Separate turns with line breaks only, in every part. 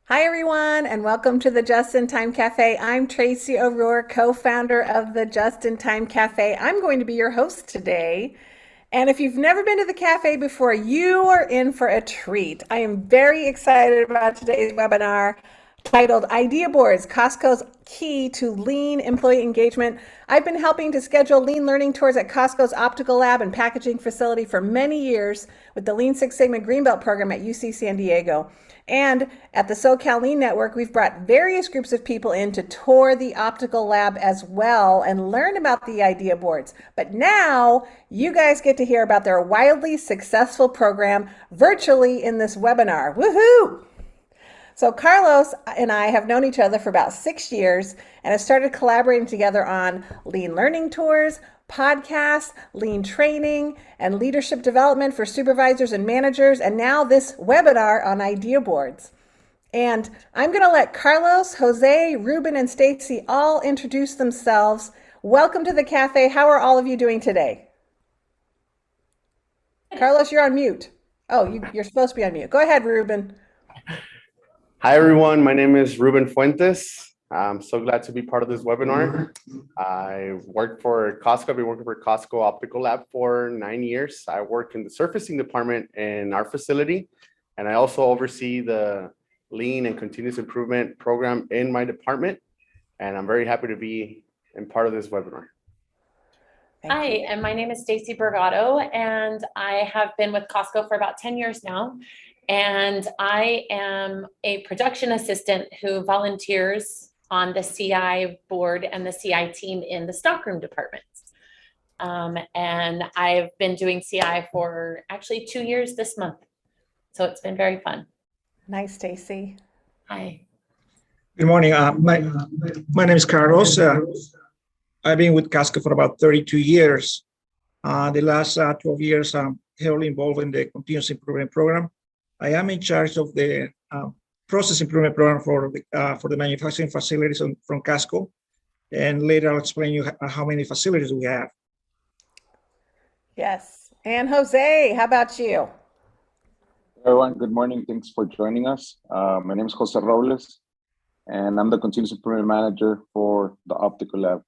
Hi, everyone, and welcome to the Just in Time Cafe. I'm Tracy O'Rourke, co founder of the Just in Time Cafe. I'm going to be your host today. And if you've never been to the cafe before, you are in for a treat. I am very excited about today's webinar titled Idea Boards, Costco's Key to Lean Employee Engagement. I've been helping to schedule lean learning tours at Costco's optical lab and packaging facility for many years with the Lean Six Sigma Greenbelt program at UC San Diego. And at the SoCal Lean Network, we've brought various groups of people in to tour the optical lab as well and learn about the idea boards. But now you guys get to hear about their wildly successful program virtually in this webinar. Woohoo! So Carlos and I have known each other for about 6 years and have started collaborating together on lean learning tours, podcasts, lean training, and leadership development for supervisors and managers, and now this webinar on idea boards. And I'm going to let Carlos, Jose, Ruben, and Stacy all introduce themselves. Welcome to the cafe. How are all of you doing today? Carlos, you're on mute. Oh, you're supposed to be on mute. Go ahead, Ruben.
Hi, everyone. My name is Ruben Fuentes. I'm so glad to be part of this webinar. I work for Costco. I've been working for Costco Optical Lab for 9 years. I work in the surfacing department in our facility, and I also oversee the lean and continuous improvement program in my department. And I'm very happy to be in part of this webinar.
Hi, and my name is Stacy Bergato, and I have been with Costco for about 10 years now. And I am a production assistant who volunteers on the CI board and the CI team in the stockroom department. And I've been doing CI for actually 2 years this month. So it's been very fun.
Nice, Stacy.
Hi.
Good morning. My name is Carlos. I've been with Costco for about 32 years. The last 12 years, I'm heavily involved in the continuous improvement program. I am in charge of the process improvement program for the manufacturing facilities from Costco. And later I'll explain you how many facilities we have.
Yes. And Jose, how about you?
Everyone, good morning. Thanks for joining us. My name is Jose Robles, and I'm the continuous improvement manager for the optical lab.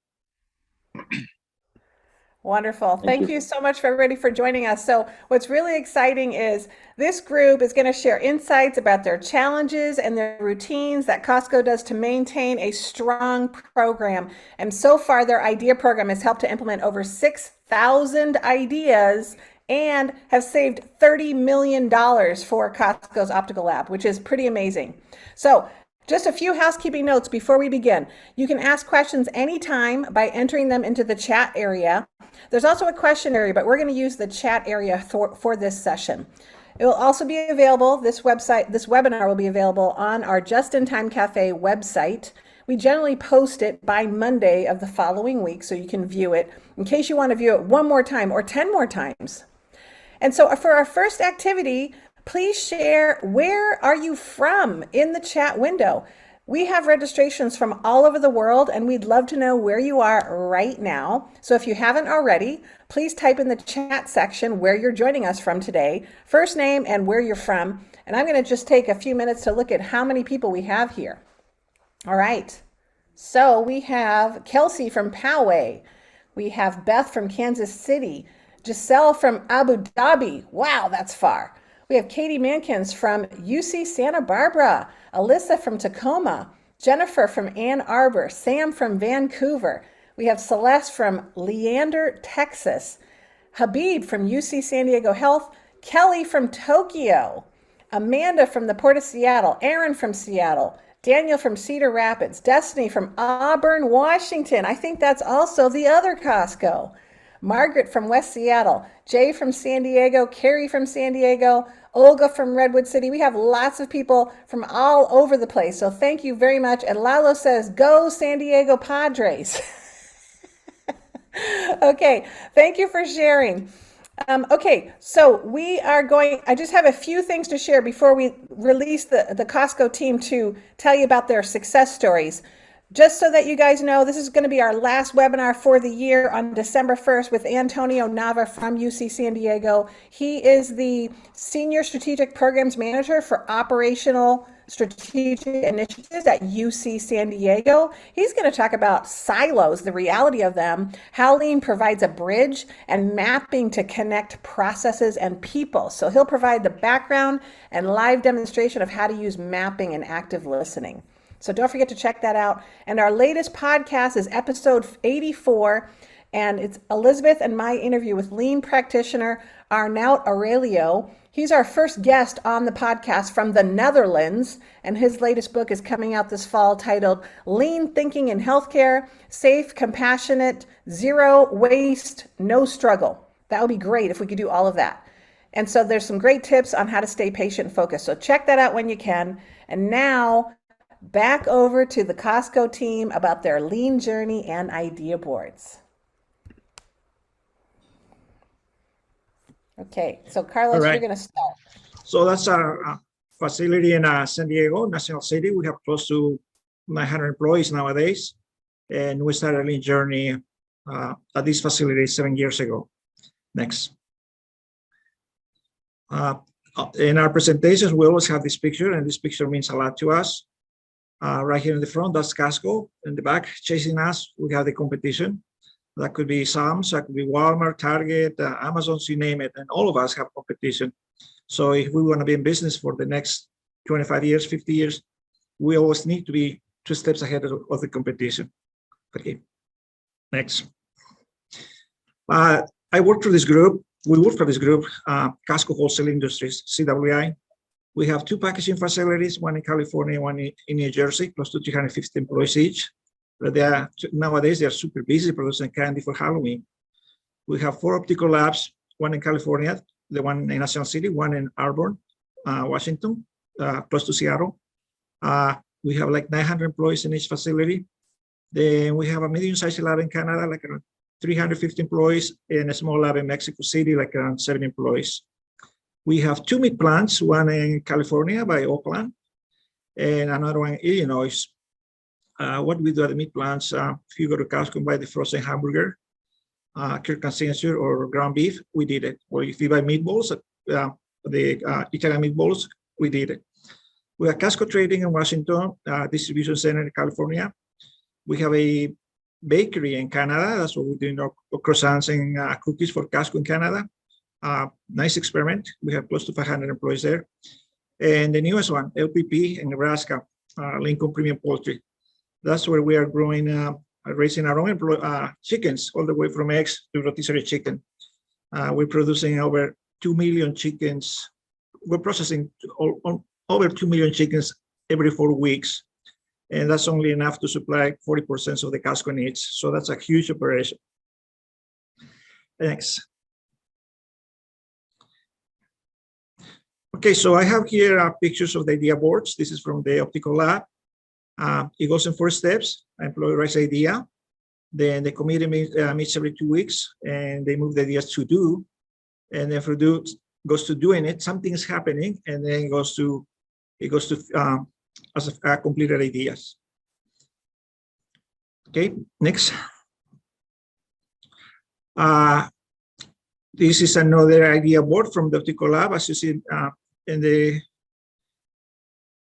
Wonderful. Thank you so much for everybody for joining us. So what's really exciting is this group is going to share insights about their challenges and their routines that Costco does to maintain a strong program. And so far, their idea program has helped to implement over 6,000 ideas and have saved $30 million for Costco's optical lab, which is pretty amazing. So just a few housekeeping notes before we begin. You can ask questions anytime by entering them into the chat area. There's also a question area, but we're going to use the chat area for this session. It will also be available, this webinar will be available on our Just in Time Cafe website. We generally post it by Monday of the following week, so you can view it in case you want to view it one more time or 10 more times. And so for our first activity, please share where are you from in the chat window. We have registrations from all over the world, and we'd love to know where you are right now. So if you haven't already, please type in the chat section where you're joining us from today, first name and where you're from. And I'm going to just take a few minutes to look at how many people we have here. All right. So we have Kelsey from Poway. We have Beth from Kansas City. Giselle from Abu Dhabi. Wow, that's far. We have Katie Mankins from UC Santa Barbara, Alyssa from Tacoma, Jennifer from Ann Arbor, Sam from Vancouver. We have Celeste from Leander, Texas, Habib from UC San Diego Health, Kelly from Tokyo, Amanda from the Port of Seattle, Aaron from Seattle, Daniel from Cedar Rapids, Destiny from Auburn, Washington. I think that's also the other Costco. Margaret from West Seattle, Jay from San Diego, Carrie from San Diego, Olga from Redwood City. We have lots of people from all over the place. So thank you very much. And Lalo says, go San Diego Padres. Okay, thank you for sharing. Okay, so we are going, I just have a few things to share before we release the Costco team to tell you about their success stories. Just so that you guys know, this is going to be our last webinar for the year on December 1st with Antonio Nava from UC San Diego. He is the Senior Strategic Programs Manager for Operational strategic initiatives at UC San Diego. He's going to talk about silos, the reality of them, how Lean provides a bridge, and mapping to connect processes and people. So he'll provide the background and live demonstration of how to use mapping and active listening. So don't forget to check that out. And our latest podcast is episode 84. And it's Elizabeth and my interview with Lean practitioner Arnout Aurelio. He's our first guest on the podcast from the Netherlands, and his latest book is coming out this fall titled Lean Thinking in Healthcare, Safe, Compassionate, Zero Waste, No Struggle. That would be great if we could do all of that. And so there's some great tips on how to stay patient focused. So check that out when you can. And now back over to the Costco team about their Lean journey and idea boards. Okay, so Carlos,
All right.
you're going to start.
So that's our facility in San Diego, National City. We have close to 900 employees nowadays. And we started a Lean journey at this facility 7 years ago. Next. In our presentations, we always have this picture, and this picture means a lot to us. Right here in the front, that's Costco. In the back, chasing us, we have the competition. That could be Sam's, that could be Walmart, Target, Amazon, you name it, and all of us have competition. So if we want to be in business for the next 25 years, 50 years, we always need to be 2 steps ahead of the competition. Okay, next. I work for this group. We work for this group, Costco Wholesale Industries, CWI. We have 2 packaging facilities, one in California, one in New Jersey, close to 350 employees each. But nowadays, they are super busy producing candy for Halloween. We have 4 optical labs, one in California, the one in National City, one in Auburn, Washington, close to Seattle. We have like 900 employees in each facility. Then we have a medium-sized lab in Canada, like around 350 employees, and a small lab in Mexico City, like around 70 employees. We have 2 meat plants, one in California by Oakland, and another one in Illinois. What we do at the meat plants, if you go to Costco and buy the frozen hamburger, Kirkland Signature or ground beef, we did it. Or if you buy meatballs, the Italian meatballs, we did it. We have Costco Trading in Washington, distribution center in California. We have a bakery in Canada. That's what we're doing, our croissants and cookies for Costco in Canada. Nice experiment. We have close to 500 employees there. And the newest one, LPP in Nebraska, Lincoln Premium Poultry. That's where we are growing, raising our own chickens, all the way from eggs to rotisserie chicken. We're producing over 2 million chickens. We're processing over 2 million chickens every 4 weeks. And that's only enough to supply 40% of the Costco needs. So that's a huge operation. Thanks. Okay, so I have here pictures of the idea boards. This is from the optical lab. It goes in 4 steps. Employee writes idea. Then the committee meets every 2 weeks, and they move the ideas to do. And then for do goes to doing it. Something is happening, and then it goes to as completed ideas. Okay, next. This is another idea board from the optical lab, as you see on the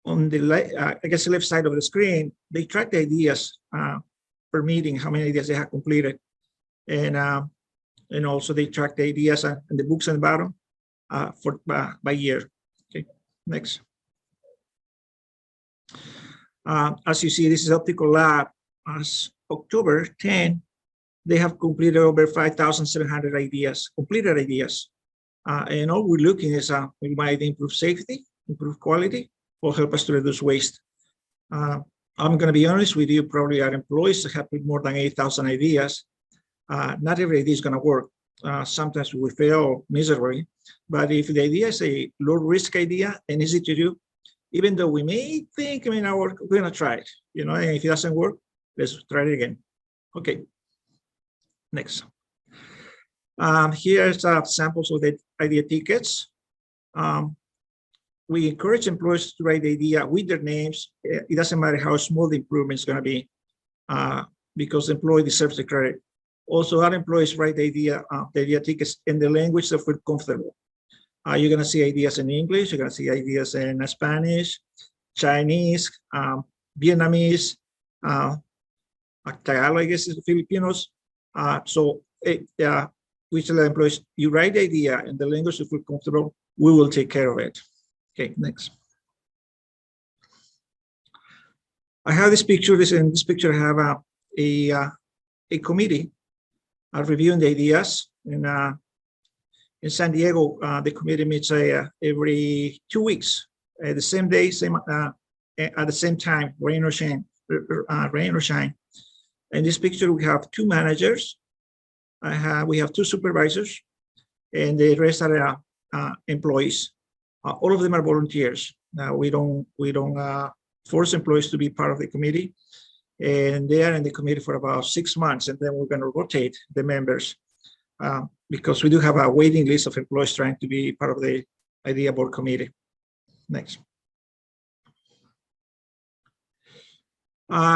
I guess the left side of the screen. They track the ideas per meeting, how many ideas they have completed, and also they track the ideas and the books on the bottom for by year. Okay, next. As you see, this is optical lab. As October 10, they have completed over 5,700 ideas, completed ideas. And all we're looking is we might improve safety, improve quality, or help us to reduce waste. I'm going to be honest with you, probably our employees have more than 8,000 ideas. Not every idea is going to work. Sometimes we fail miserably, but if the idea is a low risk idea and easy to do, even though we may think it may not work, we're going to try it. And if it doesn't work, let's try it again. Okay, next. Here's samples of the idea tickets. We encourage employees to write the idea with their names. It doesn't matter how small the improvement is going to be, because the employee deserves the credit. Also, our employees write the idea tickets in the language that feel comfortable. You're going to see ideas in English. You're going to see ideas in Spanish, Chinese, Vietnamese, Tagalog, I guess, is Filipinos. We tell the employees, you write the idea in the language you feel comfortable, we will take care of it. Okay, next. I have this picture. In this picture, I have a committee reviewing the ideas. In San Diego, the committee meets every 2 weeks, the same day, at the same time, rain or shine. In this picture, we have 2 managers. We have 2 supervisors, and the rest are employees. All of them are volunteers. We don't force employees to be part of the committee, and they are in the committee for about 6 months, and then we're going to rotate the members because we do have a waiting list of employees trying to be part of the Idea Board committee. Next.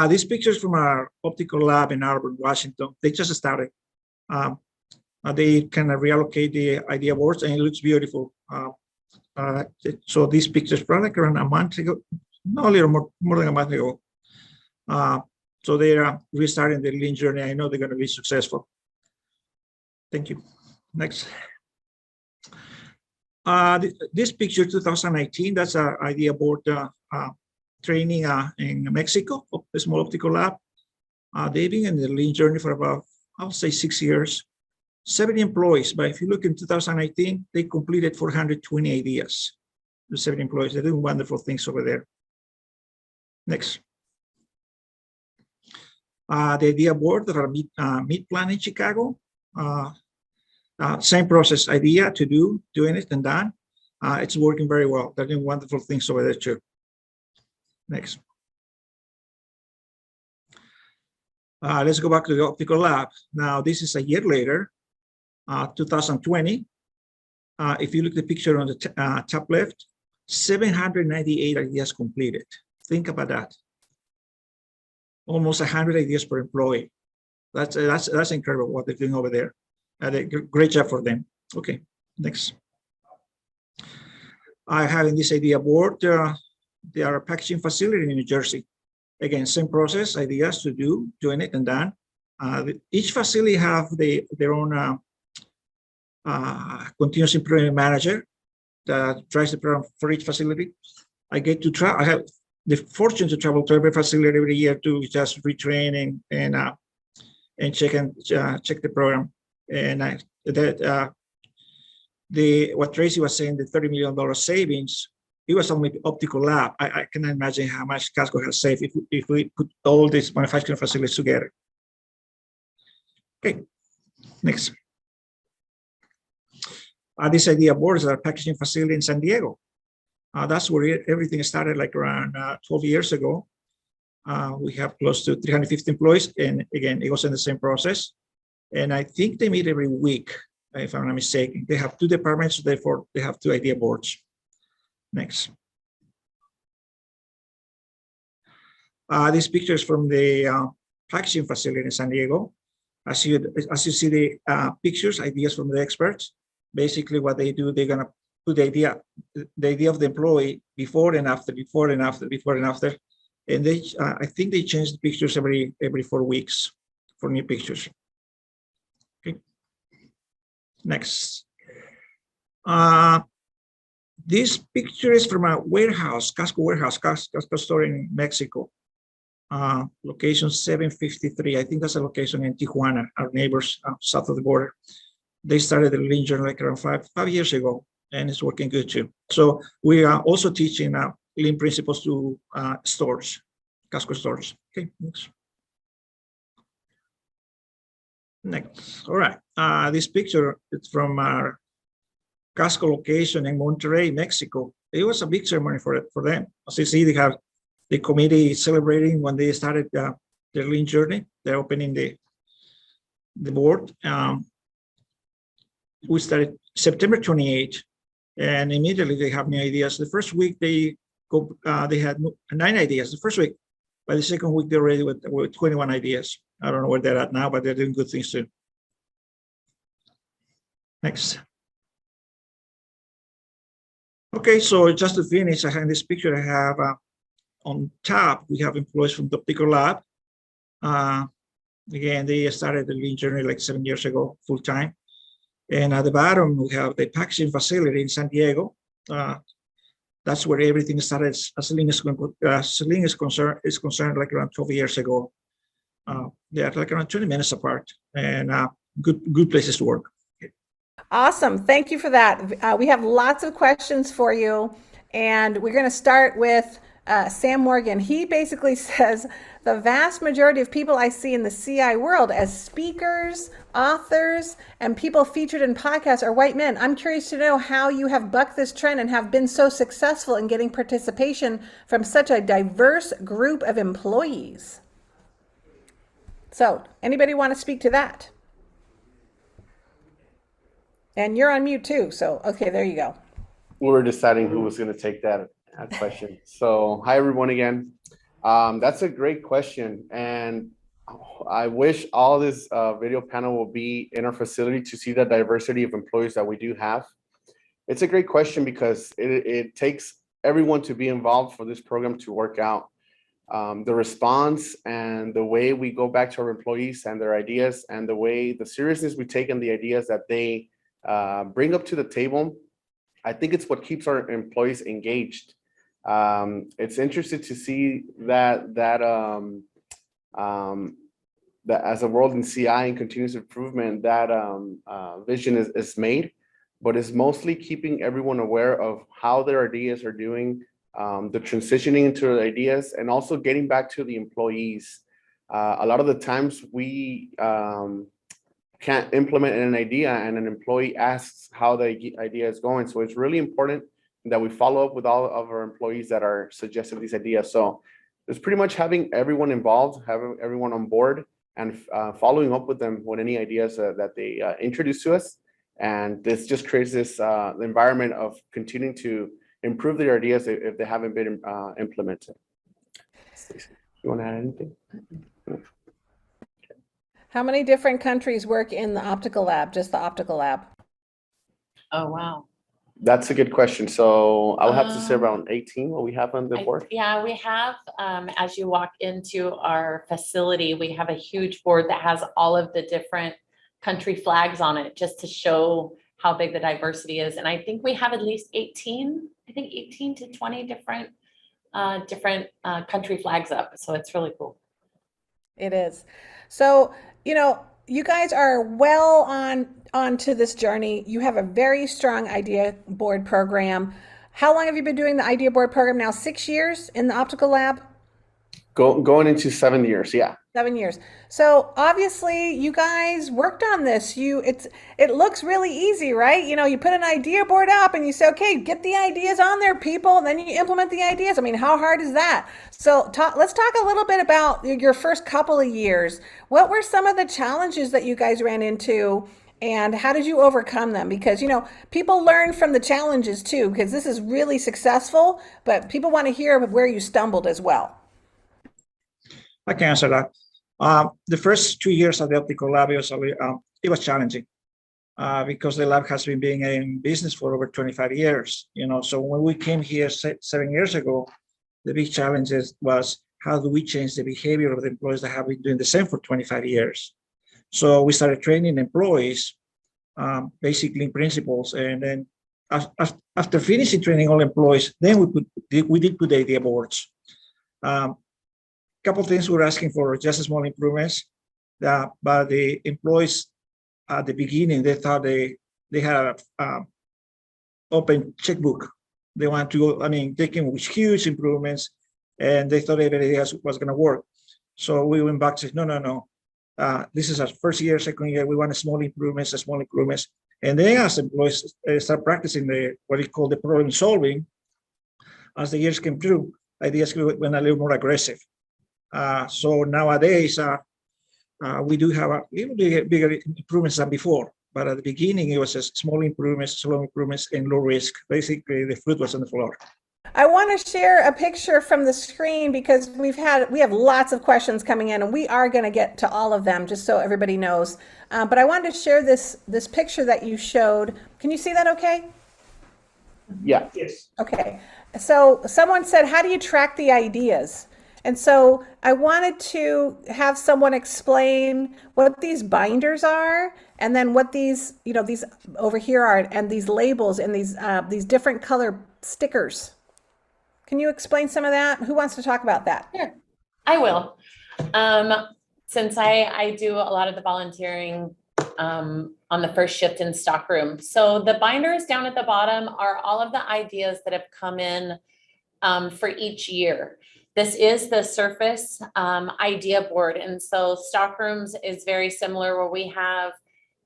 These pictures from our optical lab in Auburn, Washington. They just started. They kind of reallocate the Idea Boards, and it looks beautiful. So these pictures probably like around a month ago, no, a little more than a month ago. So they are restarting the Lean journey. I know they're going to be successful. Thank you. Next. This picture, 2019, that's our Idea Board training in Mexico, a small optical lab. They've been in the Lean journey for about, I'll say 6 years. 70 employees, but if you look in 2018, they completed 420 ideas. The 70 employees, they're doing wonderful things over there. Next. The Idea Board that are meet plan in Chicago. Same process, idea to do, doing it and done. It's working very well. They're doing wonderful things over there too. Next. Let's go back to the optical lab. Now, this is a year later, 2020. If you look at the picture on the top left, 798 ideas completed. Think about that. Almost 100 ideas per employee. That's incredible what they're doing over there. Great job for them. Okay, next. I have in this Idea Board, they are a packaging facility in New Jersey. Again, same process, ideas to do, doing it and done. Each facility have their own continuous improvement manager that drives the program for each facility. I get to try. I have the fortune to travel to every facility every year to just retraining and check the program. And what Tracy was saying, the $30 million savings, it was only optical lab. I cannot imagine how much Casco has saved if we put all these manufacturing facilities together. Okay, next. This Idea Board is a packaging facility in San Diego. That's where everything started like around 12 years ago. We have close to 350 employees. And again, it was in the same process. And I think they meet every week, if I'm not mistaken. They have 2 departments, therefore they have 2 Idea Boards. Next. These pictures from the packaging facility in San Diego. As you see the pictures, ideas from the experts. Basically what they do, they're gonna put the idea of the employee before and after, before and after, before and after. And they, I think they change the pictures every 4 weeks for new pictures. Okay. Next. This picture is from a warehouse, Casco warehouse, Casco store in Mexico. Location 753. I think that's a location in Tijuana, our neighbors south of the border. They started the Lean journey like around five years ago, and it's working good too. So we are also teaching Lean principles to stores, Casco stores. Okay, next. Next, all right. This picture is from our Casco location in Monterrey, Mexico. It was a big ceremony for them. As you see, they have the committee celebrating when they started their Lean journey. They're opening the board. We started September 28, and immediately they have new ideas. The first week they had 9 ideas the first week. By the second week, they're ready with 21 ideas. I don't know where they're at now, but they're doing good things too. Next. Okay, so just to finish, in this picture, I have on top, we have employees from the optical lab. Again, they started the lean journey like 7 years ago, full time. And at the bottom, we have the packaging facility in San Diego. That's where everything started as Lean is concerned like around 12 years ago. They're like around 20 minutes apart, and good places to work.
Awesome. Thank you for that. We have lots of questions for you, and we're going to start with Sam Morgan. He basically says, the vast majority of people I see in the CI world as speakers, authors, and people featured in podcasts are white men. I'm curious to know how you have bucked this trend and have been so successful in getting participation from such a diverse group of employees. So, anybody want to speak to that? And you're on mute too, so okay, there you go.
We were deciding who was going to take that question. So, hi everyone again. That's a great question, and I wish all this video panel will be in our facility to see the diversity of employees that we do have. It's a great question because it takes everyone to be involved for this program to work out. The response and the way we go back to our employees and their ideas, and the seriousness we take in the ideas that they bring up to the table, I think it's what keeps our employees engaged. It's interesting to see that as a world in CI and continuous improvement, that vision is made, but it's mostly keeping everyone aware of how their ideas are doing, the transitioning into the ideas, and also getting back to the employees. A lot of the times we can't implement an idea and an employee asks how the idea is going. So it's really important that we follow up with all of our employees that are suggesting these ideas. So it's pretty much having everyone involved, having everyone on board, and following up with them with any ideas that they introduce to us. And this just creates this environment of continuing to improve their ideas if they haven't been implemented. You want to add anything?
How many different countries work in the optical lab, just the optical lab?
Oh, wow.
That's a good question. So I'll have to say around 18 what we have on the board.
Yeah, we have, as you walk into our facility, we have a huge board that has all of the different country flags on it, just to show how big the diversity is. And I think we have at least 18 to 20 different country flags up. So it's really cool.
It is. So, you guys are well on to this journey. You have a very strong idea board program. How long have you been doing the idea board program now? 6 years in the optical lab?
Going into 7 years, yeah.
7 years. So obviously you guys worked on this. It looks really easy, right? You put an idea board up and you say, okay, get the ideas on there, people, and then you implement the ideas. I mean, how hard is that? So let's talk a little bit about your first couple of years. What were some of the challenges that you guys ran into, and how did you overcome them? Because, people learn from the challenges too, because this is really successful, but people want to hear where you stumbled as well.
I can answer that. The first 2 years at the optical lab, it was challenging because the lab has been being in business for over 25 years. So when we came here 7 years ago, the big challenge was how do we change the behavior of the employees that have been doing the same for 25 years? So we started training employees, basically in principles, and then after finishing training all employees, then we did put idea boards. Couple of things we're asking for, just small improvements, but the employees at the beginning, they thought they had an open checkbook. They want to go, they came with huge improvements, and they thought everything else was going to work. So we went back to say, no. This is our first year, second year, we want small improvements. And then as employees start practicing what we call the problem solving, as the years came through, ideas went a little more aggressive. So nowadays, we do have a little bigger improvements than before, but at the beginning, it was just small improvements, slow improvements, and low risk. Basically, the fruit was on the floor.
I want to share a picture from the screen because we have lots of questions coming in, and we are going to get to all of them, just so everybody knows. But I wanted to share this picture that you showed. Can you see that okay?
Yeah.
Yes.
Okay, so someone said, how do you track the ideas? And so I wanted to have someone explain what these binders are and then what these, these over here are and these labels and these different color stickers. Can you explain some of that? Who wants to talk about that?
Sure, I will. Since I do a lot of the volunteering on the first shift in stockroom. So the binders down at the bottom are all of the ideas that have come in for each year. This is the Surface idea board. And so stockrooms is very similar where we have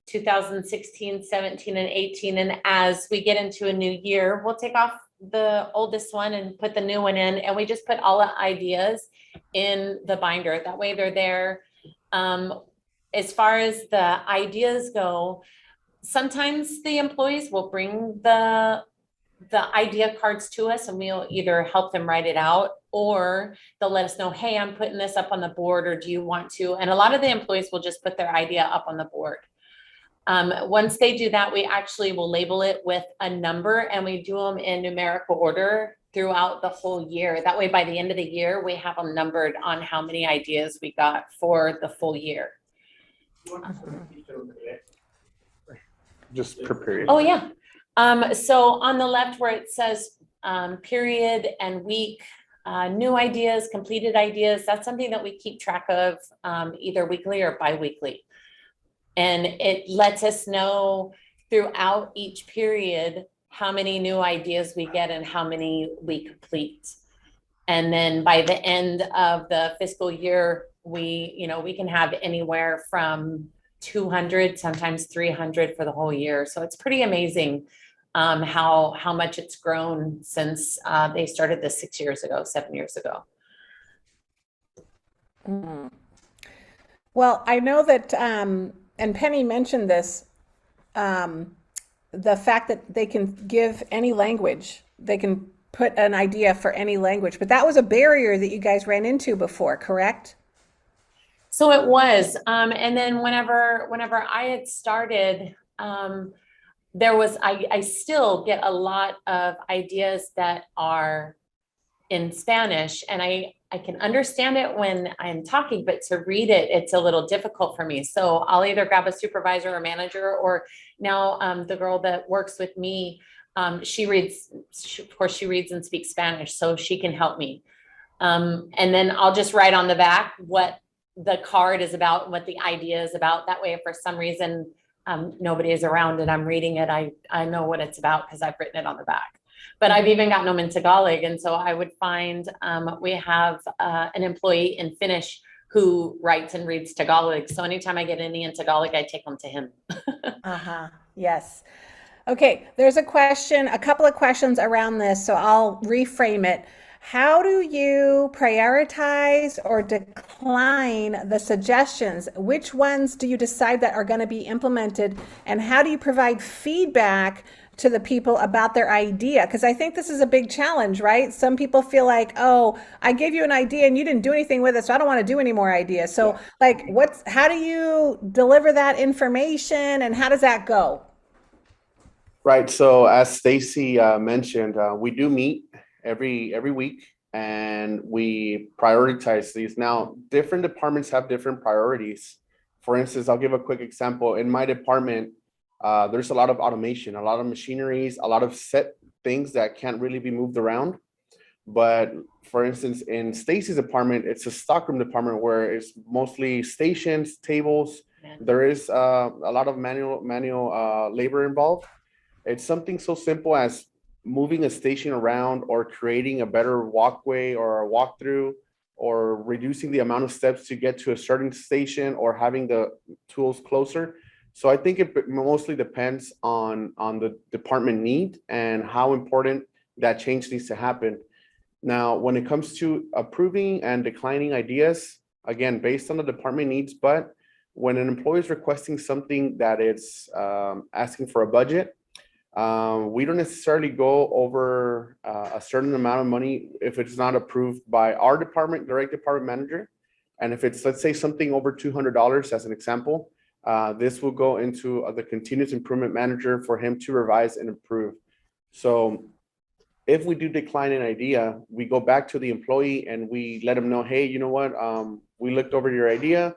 2016, 17, and 18. And as we get into a new year, we'll take off the oldest one and put the new one in. And we just put all the ideas in the binder. That way they're there. As far as the ideas go, sometimes the employees will bring the idea cards to us and we'll either help them write it out or they'll let us know, hey, I'm putting this up on the board, or do you want to? And a lot of the employees will just put their idea up on the board. Once they do that, we actually will label it with a number and we do them in numerical order throughout the whole year. That way, by the end of the year, we have them numbered on how many ideas we got for the full year.
Just per period.
Oh, yeah. So on the left where it says period and week, new ideas, completed ideas, that's something that we keep track of either weekly or bi-weekly. And it lets us know throughout each period how many new ideas we get and how many we complete. And then by the end of the fiscal year, we can have anywhere from 200, sometimes 300 for the whole year. So it's pretty amazing how much it's grown since they started this 7 years ago.
Mm-hmm. Well, I know that, and Penny mentioned this, the fact that they can give any language, they can put an idea for any language, but that was a barrier that you guys ran into before, correct?
So it was, and then whenever I had started, I still get a lot of ideas that are in Spanish, and I can understand it when I'm talking, but to read it, it's a little difficult for me. So I'll either grab a supervisor or manager, or now the girl that works with me, she reads and speaks Spanish, so she can help me. And then I'll just write on the back what the card is about, what the idea is about. That way, if for some reason nobody is around and I'm reading it, I know what it's about because I've written it on the back. But I've even gotten them in Tagalog. And so I would find we have an employee in Finnish who writes and reads Tagalog. So anytime I get any in Tagalog, I take them to him.
Uh-huh. Yes. Okay. There's a couple of questions around this, so I'll reframe it. How do you prioritize or decline the suggestions? Which ones do you decide that are going to be implemented? And how do you provide feedback to the people about their idea? Because I think this is a big challenge, right? Some people feel like, oh, I gave you an idea and you didn't do anything with it, so I don't want to do any more ideas. So like, how do you deliver that information and how does that go?
Right. So as Stacy mentioned, we do meet every week and we prioritize these. Now, different departments have different priorities. For instance, I'll give a quick example. In my department, there's a lot of automation, a lot of machineries, a lot of set things that can't really be moved around. But for instance, in Stacy's department, it's a stockroom department where it's mostly stations, tables. There is a lot of manual labor involved. It's something so simple as moving a station around or creating a better walkway or a walkthrough or reducing the amount of steps to get to a certain station or having the tools closer. So I think it mostly depends on the department need and how important that change needs to happen. Now, when it comes to approving and declining ideas, again, based on the department needs, but when an employee is requesting something that is asking for a budget, we don't necessarily go over a certain amount of money if it's not approved by our department, direct department manager. And if it's, let's say, something over $200 as an example, this will go into the continuous improvement manager for him to revise and improve. So if we do decline an idea, we go back to the employee and we let them know, hey, you know what? We looked over your idea.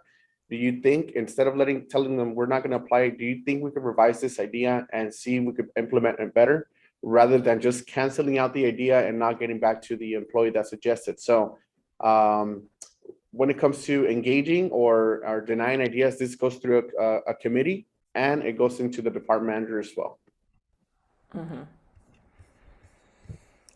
Do you think, instead of telling them we're not going to apply it, do you think we could revise this idea and see if we could implement it better, rather than just canceling out the idea and not getting back to the employee that suggested? So when it comes to engaging or denying ideas, this goes through a committee, and it goes into the department manager as well.
Mm-hmm.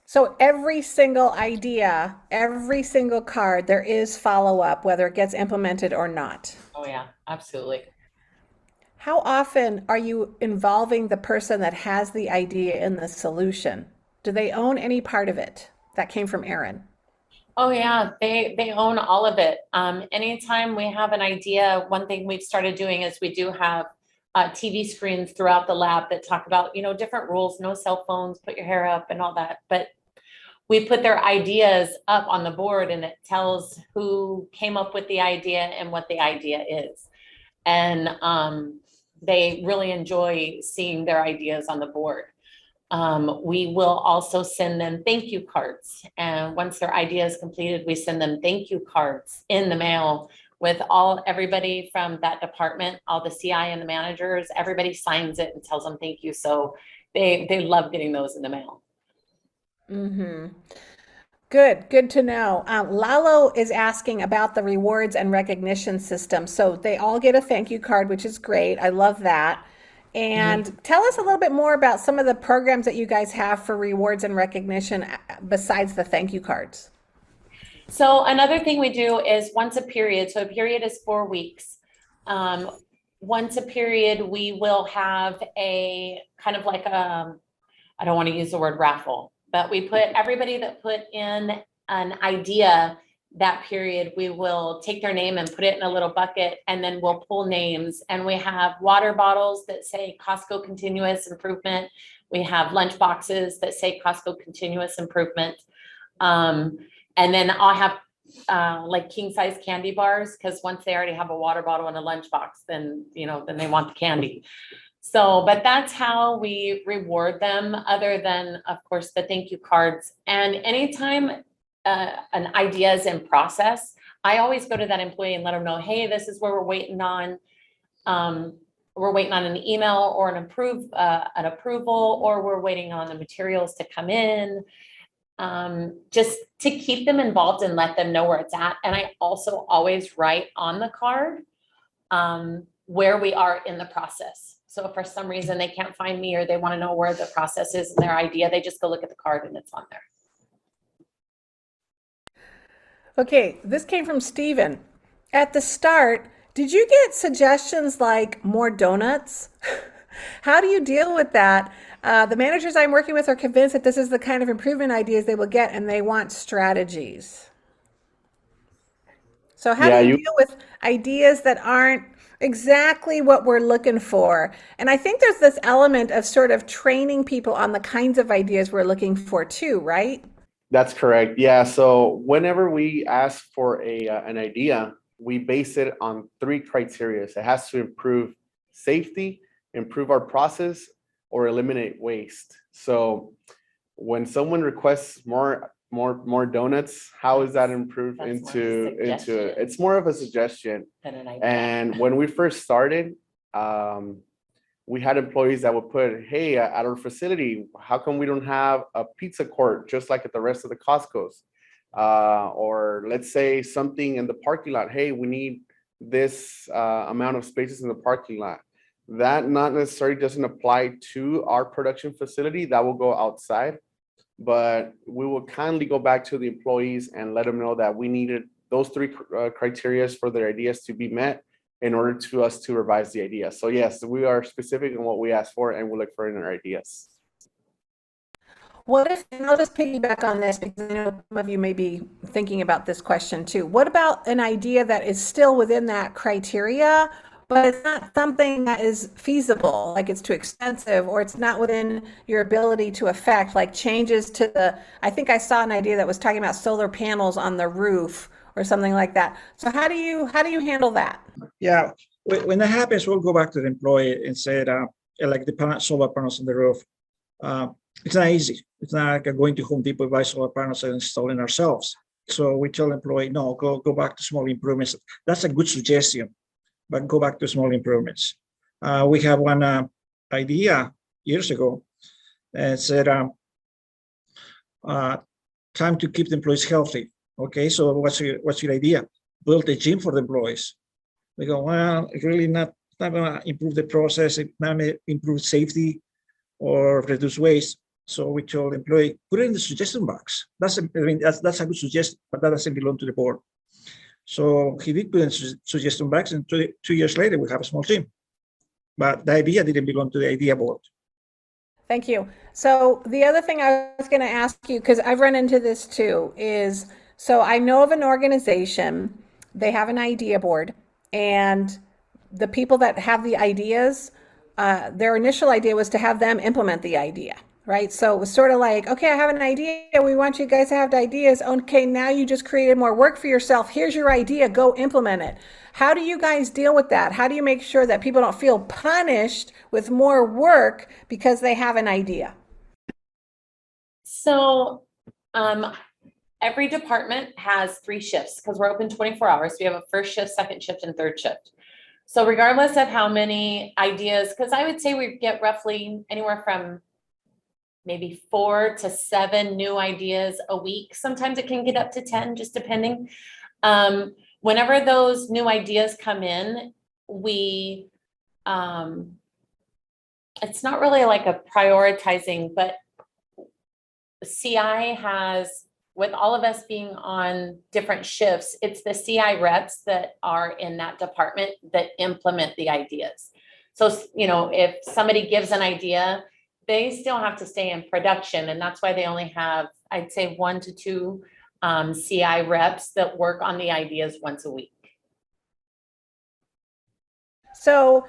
So every single idea, every single card, there is follow-up, whether it gets implemented or not.
Oh, yeah, absolutely.
How often are you involving the person that has the idea in the solution? Do they own any part of it? That came from Aaron.
Oh, yeah, they own all of it. Anytime we have an idea, one thing we've started doing is we do have TV screens throughout the lab that talk about, different rules, no cell phones, put your hair up and all that. But we put their ideas up on the board, and it tells who came up with the idea and what the idea is. And they really enjoy seeing their ideas on the board. We will also send them thank you cards. And once their idea is completed, we send them thank you cards in the mail with everybody from that department, all the CI and the managers. Everybody signs it and tells them thank you. So they love getting those in the mail.
Mm-hmm. Good to know. Lalo is asking about the rewards and recognition system. So they all get a thank you card, which is great. I love that. And tell us a little bit more about some of the programs that you guys have for rewards and recognition besides the thank you cards.
So another thing we do is once a period. So a period is 4 weeks. Once a period, we will have a kind of like I don't want to use the word raffle, but we put everybody that put in an idea that period, we will take their name and put it in a little bucket, and then we'll pull names. And we have water bottles that say Costco Continuous Improvement. We have lunch boxes that say Costco Continuous Improvement. And then I'll have like king size candy bars, because once they already have a water bottle and a lunch box, then then they want the candy. So, but that's how we reward them, other than, of course, the thank you cards. And anytime an idea is in process, I always go to that employee and let them know, hey, this is where we're waiting on. We're waiting on an email or an approval, or we're waiting on the materials to come in. Just to keep them involved and let them know where it's at. And I also always write on the card where we are in the process. So if for some reason they can't find me, or they want to know where the process is in their idea, they just go look at the card and it's on there.
Okay, this came from Steven. At the start, did you get suggestions like more donuts? How do you deal with that? The managers I'm working with are convinced that this is the kind of improvement ideas they will get, and they want strategies. So how do you deal with ideas that aren't exactly what we're looking for? And I think there's this element of sort of training people on the kinds of ideas we're looking for too, right?
That's correct. Yeah. So whenever we ask for an idea, we base it on 3 criteria. It has to improve safety, improve our process, or eliminate waste. So when someone requests more donuts, how is that improved into it's more of a suggestion
Than an idea.
And when we first started, we had employees that would put, hey, at our facility, how come we don't have a pizza court just like at the rest of the Costco's? Or let's say something in the parking lot, hey, we need this amount of spaces in the parking lot. That not necessarily doesn't apply to our production facility. That will go outside, but we will kindly go back to the employees and let them know that we needed those 3 criteria for their ideas to be met in order to us to revise the idea. So yes, we are specific in what we ask for, and we look for in our ideas.
What if, and I'll just piggyback on this because I know some of you may be thinking about this question too. What about an idea that is still within that criteria, but it's not something that is feasible, like it's too expensive, or it's not within your ability to affect, like changes to I think I saw an idea that was talking about solar panels on the roof or something like that. So how do you handle that?
Yeah, when that happens, we'll go back to the employee and say, like the solar panels on the roof. it's not easy. It's not like going to Home Depot, buy solar panels and installing ourselves. So we tell employee, no, go back to small improvements. That's a good suggestion, but go back to small improvements. We have one idea years ago and said, time to keep the employees healthy. Okay, so what's your idea? Build a gym for the employees. We go, well, really not going to improve the process, it's not going to improve safety or reduce waste. So we told the employee, put it in the suggestion box. That's a good suggestion, but that doesn't belong to the board. So he did put in suggestion box, and 2 years later, we have a small gym. But the idea didn't belong to the idea board.
Thank you. So the other thing I was going to ask you, because I've run into this too, is so I know of an organization, they have an idea board, and the people that have the ideas, their initial idea was to have them implement the idea, right? So it was sort of like, okay, I have an idea. We want you guys to have the ideas. Okay, now you just created more work for yourself. Here's your idea. Go implement it. How do you guys deal with that? How do you make sure that people don't feel punished with more work because they have an idea?
So every department has 3 shifts because we're open 24 hours. We have a first shift, second shift, and third shift. So regardless of how many ideas, because I would say we get roughly anywhere from maybe 4 to 7 new ideas a week. Sometimes it can get up to 10, just depending. Whenever those new ideas come in, we, it's not really like a prioritizing, but CI has, with all of us being on different shifts, it's the CI reps that are in that department that implement the ideas. So, you know, if somebody gives an idea, they still have to stay in production. And that's why they only have, I'd say 1 to 2 CI reps that work on the ideas once a week.
So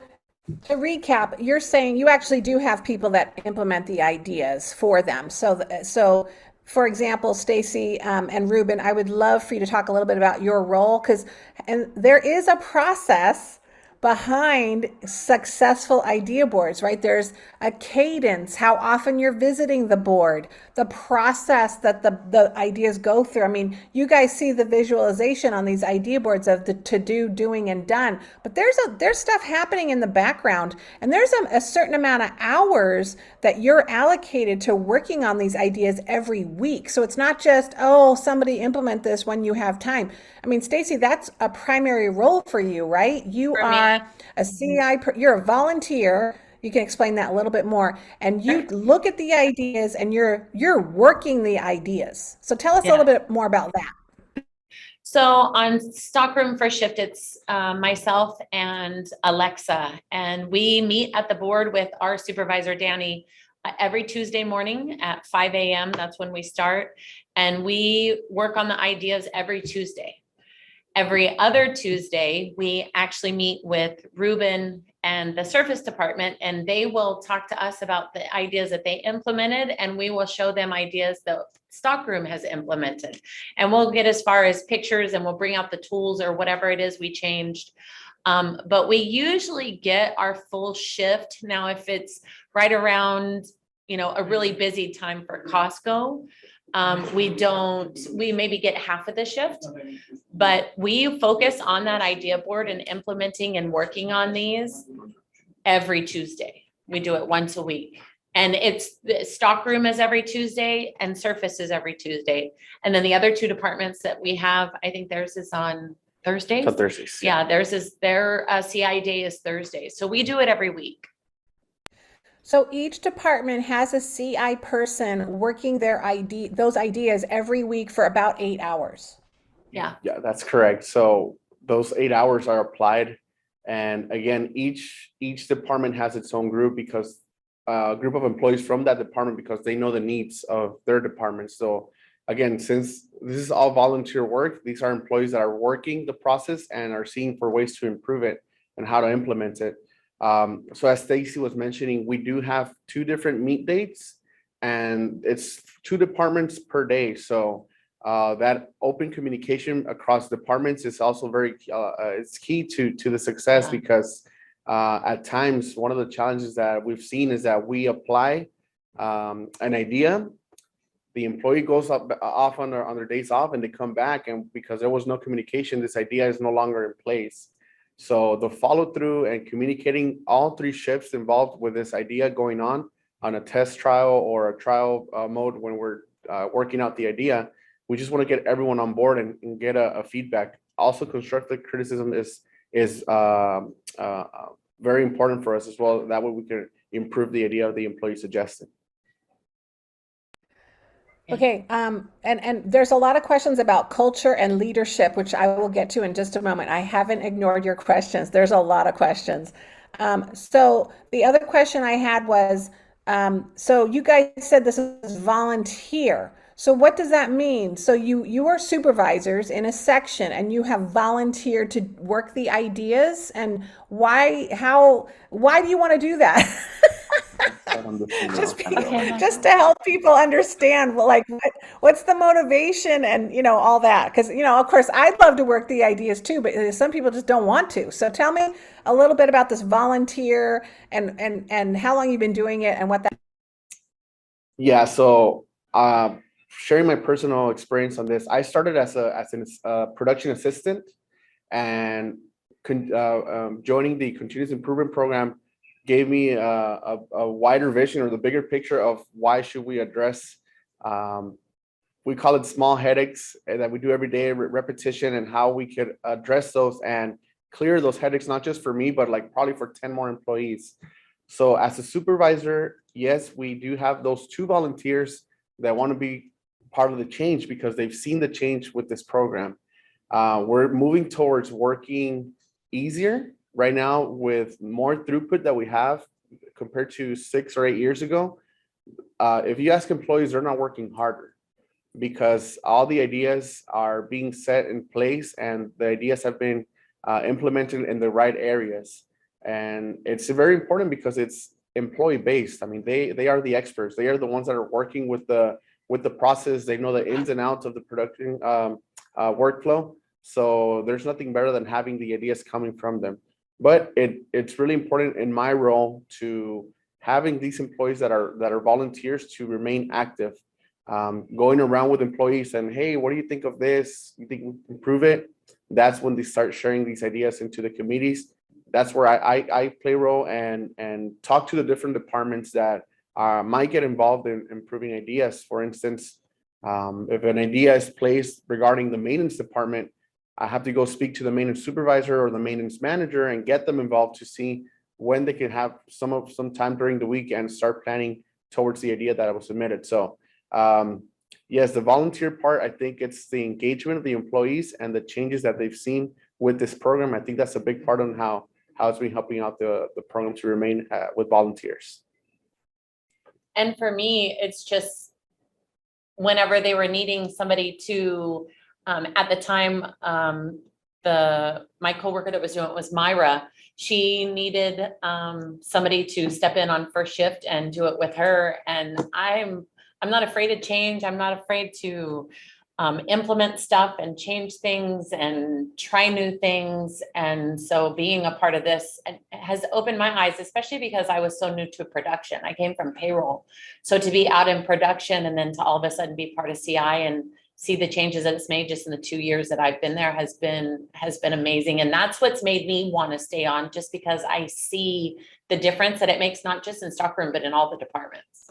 to recap, you're saying you actually do have people that implement the ideas for them. So for example, Stacy and Ruben, I would love for you to talk a little bit about your role, and there is a process behind successful idea boards, right? There's a cadence, how often you're visiting the board, the process that the ideas go through. I mean, you guys see the visualization on these idea boards of the to-do, doing, and done, but there's stuff happening in the background, and there's a certain amount of hours that you're allocated to working on these ideas every week. So it's not just, oh, somebody implement this when you have time. I mean, Stacy, that's a primary role for you, right? You are a CI, you're a volunteer. You can explain that a little bit more. And you look at the ideas and you're working the ideas. So tell us a little bit more about that.
So on Stockroom First Shift, it's myself and Alexa, and we meet at the board with our supervisor, Danny, every Tuesday morning at 5 a.m. That's when we start. And we work on the ideas every Tuesday. Every other Tuesday, we actually meet with Ruben and the service department, and they will talk to us about the ideas that they implemented, and we will show them ideas that Stockroom has implemented. And we'll get as far as pictures, and we'll bring out the tools or whatever it is we changed. But we usually get our full shift. Now, if it's right around, you know, a really busy time for Costco, we maybe get half of the shift, but we focus on that idea board and implementing and working on these every Tuesday. We do it once a week, and it's the Stockroom is every Tuesday and Surface is every Tuesday. And then the other 2 departments that we have, I think theirs is on Thursdays.
On Thursdays.
Yeah, their CI day is Thursday. So we do it every week.
So each department has a CI person working those ideas every week for about 8 hours.
Yeah.
Yeah, that's correct. So those 8 hours are applied. And again, each department has its own group, because a group of employees from that department, because they know the needs of their department. So again, since this is all volunteer work, these are employees that are working the process and are seeing for ways to improve it and how to implement it. So as Stacy was mentioning, we do have 2 different meet dates, and it's 2 departments per day. So that open communication across departments is also very, it's key to the success, because at times, one of the challenges that we've seen is that we apply an idea. The employee goes off on their days off, and they come back, and because there was no communication, this idea is no longer in place. So the follow through and communicating all 3 shifts involved with this idea going on a test trial or a trial mode when we're working out the idea, we just want to get everyone on board and get a feedback. Also, constructive criticism is very important for us as well. That way we can improve the idea the employee suggested.
Okay, and there's a lot of questions about culture and leadership, which I will get to in just a moment. I haven't ignored your questions. There's a lot of questions. So the other question I had was, so you guys said this is volunteer. So what does that mean? So you are supervisors in a section and you have volunteered to work the ideas, and why do you want to do that? Just to help people understand, well, like what's the motivation and all that, because of course I'd love to work the ideas too, but some people just don't want to. So tell me a little bit about this volunteer and how long you've been doing it and what that.
Yeah, so sharing my personal experience on this, I started as a production assistant, and joining the continuous improvement program gave me a wider vision, or the bigger picture of why should we address, we call it small headaches that we do every day, repetition, and how we could address those and clear those headaches, not just for me, but like probably for 10 more employees. So as a supervisor, yes, we do have those 2 volunteers that want to be part of the change because they've seen the change with this program. We're moving towards working easier right now with more throughput that we have compared to 6 or 8 years ago. If you ask employees, they're not working harder because all the ideas are being set in place and the ideas have been implemented in the right areas. And it's very important because it's employee based. I mean, they are the experts. They are the ones that are working with the process. They know the ins and outs of the production workflow. So there's nothing better than having the ideas coming from them. But it's really important in my role to having these employees that are volunteers to remain active, going around with employees and, hey, what do you think of this? You think we can improve it? That's when they start sharing these ideas into the committees. That's where I play a role and talk to the different departments that might get involved in improving ideas. For instance, if an idea is placed regarding the maintenance department, I have to go speak to the maintenance supervisor or the maintenance manager and get them involved to see when they can have some time during the week and start planning towards the idea that was submitted. So yes, the volunteer part, I think it's the engagement of the employees and the changes that they've seen with this program. I think that's a big part on how it's been helping out the program to remain with volunteers.
And for me, it's just whenever they were needing somebody to, at the time, my coworker that was doing it was Myra. She needed somebody to step in on first shift and do it with her. And I'm not afraid to change. I'm not afraid to implement stuff and change things and try new things. And so being a part of this has opened my eyes, especially because I was so new to production. I came from payroll. So to be out in production and then to all of a sudden be part of CI and see the changes that it's made just in the 2 years that I've been there has been amazing. And that's what's made me want to stay on, just because I see the difference that it makes, not just in stockroom, but in all the departments.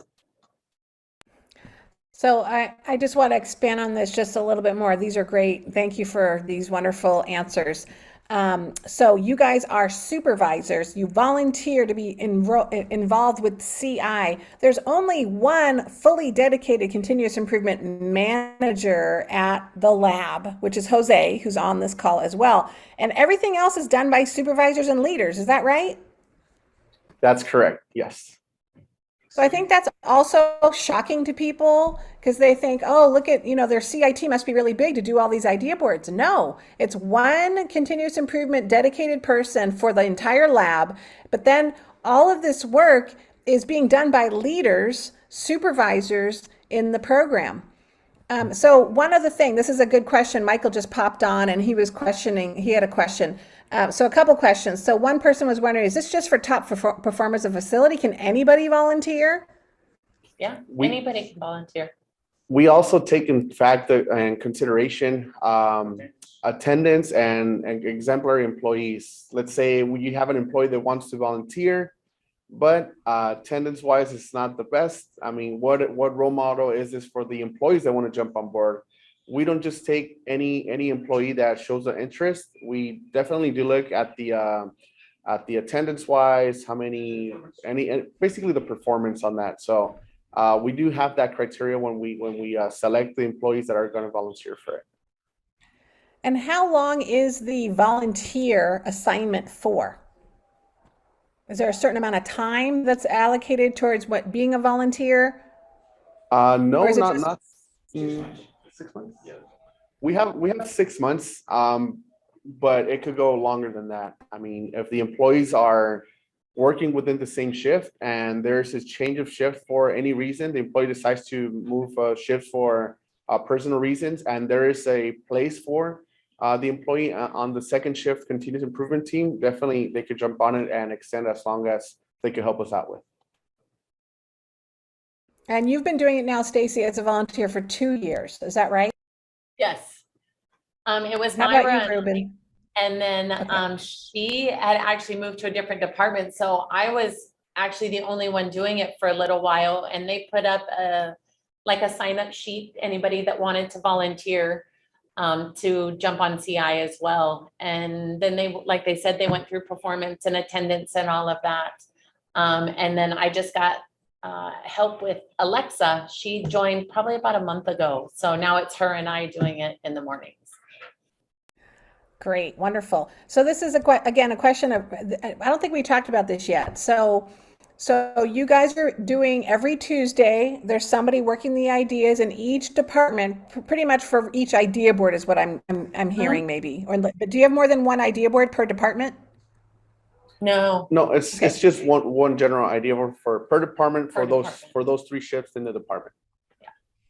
So I just want to expand on this just a little bit more. These are great. Thank you for these wonderful answers. So you guys are supervisors. You volunteer to be involved with CI. There's only one fully dedicated continuous improvement manager at the lab, which is Jose, who's on this call as well. And everything else is done by supervisors and leaders. Is that right?
That's correct. Yes.
So I think that's also shocking to people because they think, oh, look at, their CIT must be really big to do all these idea boards. No, it's one continuous improvement dedicated person for the entire lab. But then all of this work is being done by leaders, supervisors in the program. So one other thing, this is a good question. Michael just popped on and he was questioning, he had a question. So a couple questions. So one person was wondering, is this just for top performers of facility? Can anybody volunteer?
Yeah,
We-
anybody can volunteer.
We also take in fact in consideration attendance and exemplary employees. Let's say you have an employee that wants to volunteer, but attendance wise, it's not the best. I mean, what role model is this for the employees that want to jump on board? We don't just take any employee that shows an interest. We definitely do look at the attendance wise, how many, basically the performance on that. So we do have that criteria when we select the employees that are going to volunteer for it.
And how long is the volunteer assignment for? Is there a certain amount of time that's allocated towards what being a volunteer?
No,
Or is it
not
just-
not 6 months. We have 6 months, but it could go longer than that. I mean, if the employees are working within the same shift and there's a change of shift for any reason, the employee decides to move shifts for personal reasons, and there is a place for the employee on the second shift continuous improvement team, definitely they could jump on it and extend as long as they could help us out with.
And you've been doing it now, Stacy, as a volunteer for 2 years. Is that right?
Yes. It was
How about
Myra
you, Ruben?
and then
Okay.
she had actually moved to a different department. So I was actually the only one doing it for a little while, and they put up a sign up sheet, anybody that wanted to volunteer to jump on CI as well. And then they, like they said, they went through performance and attendance and all of that. And then I just got help with Alexa. She joined probably about a month ago. So now it's her and I doing it in the mornings.
Great, wonderful. So this is again a question of, I don't think we talked about this yet. So you guys are doing every Tuesday, there's somebody working the ideas in each department, pretty much for each idea board is what I'm hearing maybe. But do you have more than one idea board per department?
No,
No, it's
Okay.
just one general idea for per department
Per
for
department.
those 3 shifts in the department.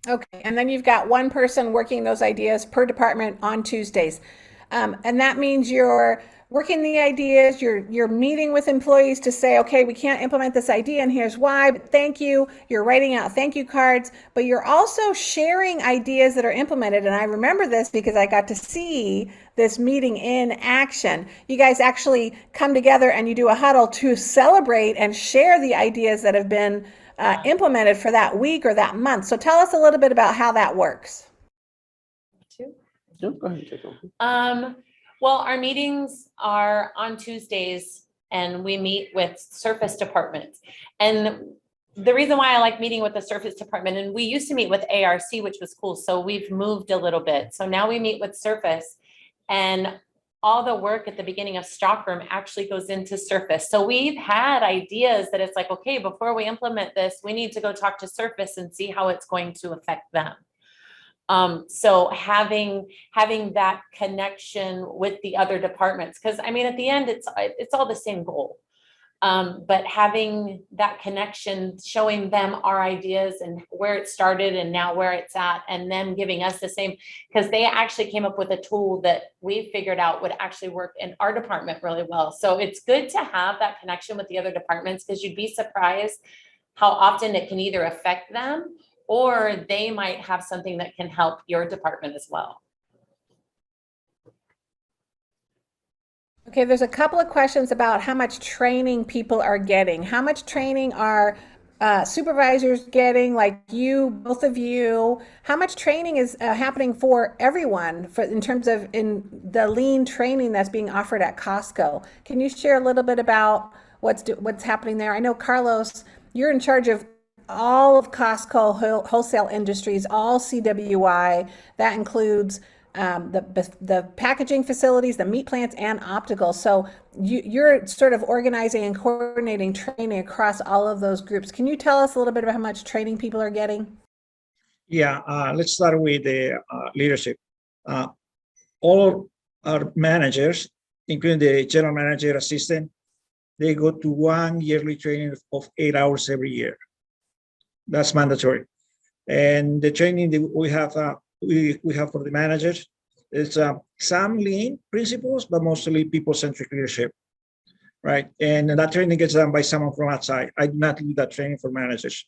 Okay, and then you've got one person working those ideas per department on Tuesdays. And that means you're working the ideas, you're meeting with employees to say, okay, we can't implement this idea and here's why, but thank you. You're writing out thank you cards, but you're also sharing ideas that are implemented. And I remember this because I got to see this meeting in action. You guys actually come together and you do a huddle to celebrate and share the ideas that have been implemented for that week or that month. So tell us a little bit about how that works.
Yeah, go ahead and take over.
Well, our meetings are on Tuesdays and we meet with Surface Department. And the reason why I like meeting with the Surface Department, and we used to meet with ARC, which was cool. So we've moved a little bit. So now we meet with Surface, and all the work at the beginning of Stockroom actually goes into Surface. So we've had ideas that it's like, okay, before we implement this, we need to go talk to Surface and see how it's going to affect them. So having that connection with the other departments, because I mean, at the end, it's all the same goal. But having that connection, showing them our ideas and where it started and now where it's at, and them giving us the same, because they actually came up with a tool that we figured out would actually work in our department really well. So it's good to have that connection with the other departments, because you'd be surprised how often it can either affect them or they might have something that can help your department as well.
Okay, there's a couple of questions about how much training people are getting. How much training are supervisors getting, like you, both of you? How much training is happening for everyone in terms of in the lean training that's being offered at Costco? Can you share a little bit about what's happening there? I know, Carlos, you're in charge of all of Costco wholesale industries, all CWI. That includes the packaging facilities, the meat plants, and optical. So you're sort of organizing and coordinating training across all of those groups. Can you tell us a little bit about how much training people are getting?
Yeah, let's start with the leadership. All our managers, including the general manager assistant, they go to 1 yearly training of 8 hours every year. That's mandatory. And the training that we have for the managers is some lean principles, but mostly people-centric leadership, right? And that training gets done by someone from outside. I do not do that training for managers.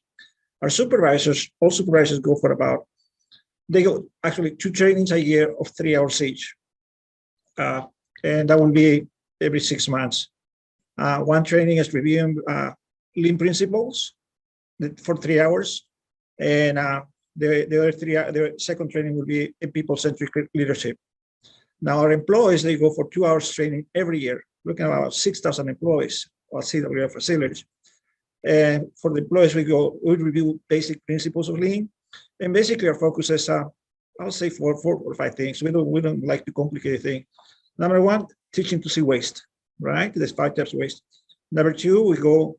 Our supervisors, all supervisors go for they go actually 2 trainings a year of 3 hours each. And that will be every 6 months. One training is reviewing lean principles for 3 hours. And the other 3, the second training will be in people-centric leadership. Now our employees, they go for 2 hours training every year, looking at about 6,000 employees or CWF facilities. And for the employees, we review basic principles of lean. And basically our focus is, I'll say 4 or 5 things. We don't like to complicate things. Number 1, teaching to see waste, right? There's 5 types of waste. Number 2, we go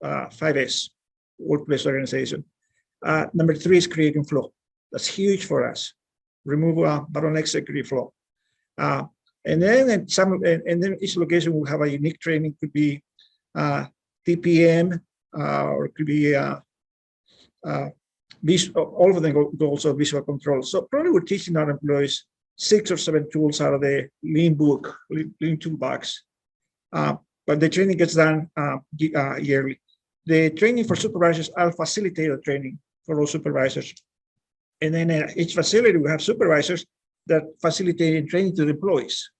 5S, workplace organization. Number 3 is creating flow. That's huge for us. Remove bottlenecks and create flow. And then each location will have a unique training. Could be TPM, or it could be all of them go also visual control. So probably we're teaching our employees 6 or 7 tools out of the lean book, lean toolbox. But the training gets done yearly. The training for supervisors, I'll facilitate the training for all supervisors. And then each facility will have supervisors that facilitate training to the employees.